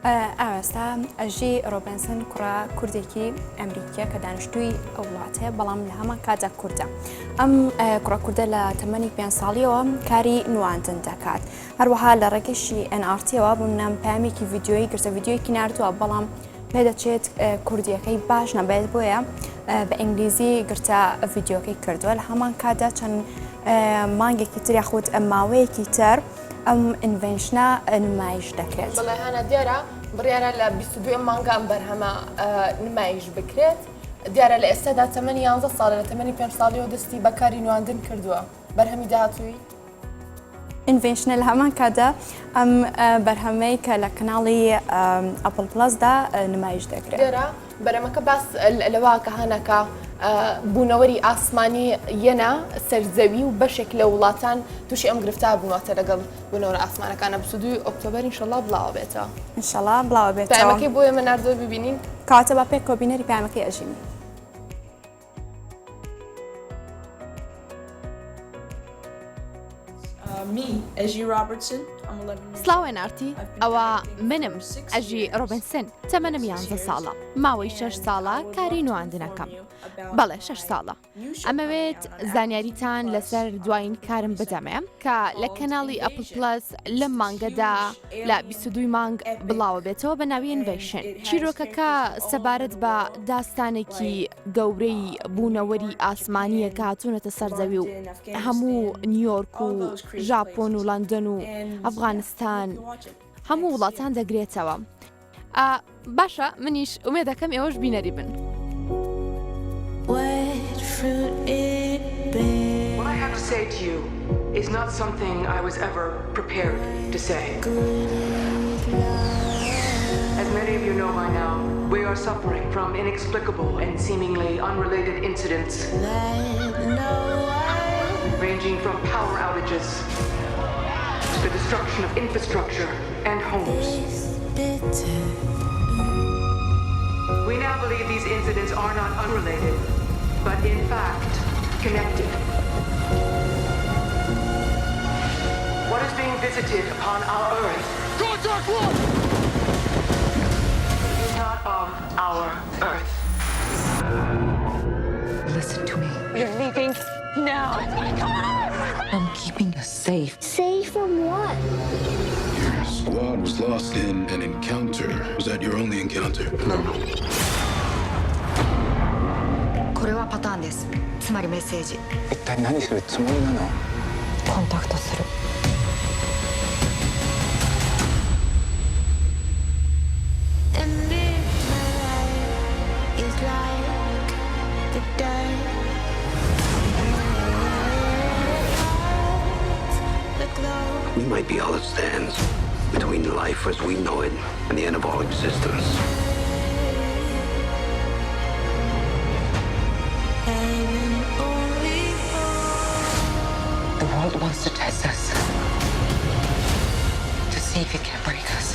ئاستا ئەژی ڕۆبنسن کوڕا کوردێکی ئەمریکیە کە دانیشتووی ئەو وڵاتەیە بەڵام لە هەمان کاتە کووردە. ئەم کوڕە کووردە لە تەمەنی 5 ساڵیەوە کاری نواندن دەکات. هەروەها لە ڕێگەشی NRTەوە بمنام پامێکی ڤیددیۆی گرتە ڤیددیۆیەکی نردووە بەڵام پێدەچێت کوردیەکەی باش نەبێت بۆیە بە ئینگلیزی گرتە ڤیددیۆکەی کردووە لە هەمان کاتدا چەند مانگێکی تر یاخود ماوەیەکی تر ئەم ئینڤێنشنە نمایش دەکرێت. بەڵێ هەنە دیارە بڕیارە لە 22 مانگە ئەم بەرهەمە نمایش بکرێت. دیارە لە ئێستادا تەمەنی 11 ساڵە لە تەمەنی 5 ساڵیەوە دەستی بەکاری نواندن کردووە. بەرهەمی داهاتووی ئینڤێنشنە لە هەمان کاتدا ئەم بەرهەمەی کە لە کەناڵی ئەپل پلەسدا نمایش دەکرێت. دیارە بەرەمەکە باس لەواکە هەنەکە بوونەوەری ئاسمانی یەنە سەرزەوی و بەشێک لە وڵاتان تووشی ئەم گرفتار بوونەوەتە لەگەڵ بوونەوەرە ئاسمانەکانە 22 ئۆکتۆبەر ئینشەڵا بڵاو بێتەوە. ئینشەڵا بڵاو بێتەوە. پامەکەی بۆ ئێمە ناردۆ ببینین کاتە با پێک کۆبینەری پامەکەی ئەژینی. سلااوێنارتی ئەوە منم ئەژی ڕۆبنسن تەمەنم 11 ساڵە ماوەی 6 ساڵە کاری نواندنەکەم بەڵێ 6 ساڵە ئەمەوێت زانیاریتان لەسەر دوایین کارم بدەمێ کە لە کەناڵی ئەپل پلەس لەم مانگەدا لە 22 مانگ بڵاوە بێتەوە بە ناوی ئینڤێشن. چیرۆکەکە سەبارەت بە داستانێکی گەورەی بوونەوەری ئاسمانیە کە هاتوونەتە سەرزەوی و هەموو نیویۆرک و ژاپۆن و لەندەن و ئەفغانستان هەموو وڵاتان دەگرێتەوە. باشە منیش ئومێ دەکەم ئێوەش بینەری بن. What I have to say to you is not something I was ever prepared to say. As many of you know by now, we are suffering from inexplicable and seemingly unrelated incidents, ranging from power outages to the destruction of infrastructure and homes. We now believe these incidents are not unrelated, but in fact connected. What is being visited upon our Earth is not of our Earth. Listen to me. You're leaving now. I'm keeping us safe. Safe from what? Your squad was lost in an encounter. Was that your only encounter? No. これはパターンです。つまりメッセージ。一体何するつもりなの？コンタクトする。We might be all that stands between life as we know it and the end of all existence. The world wants to test us. To see if it can break us.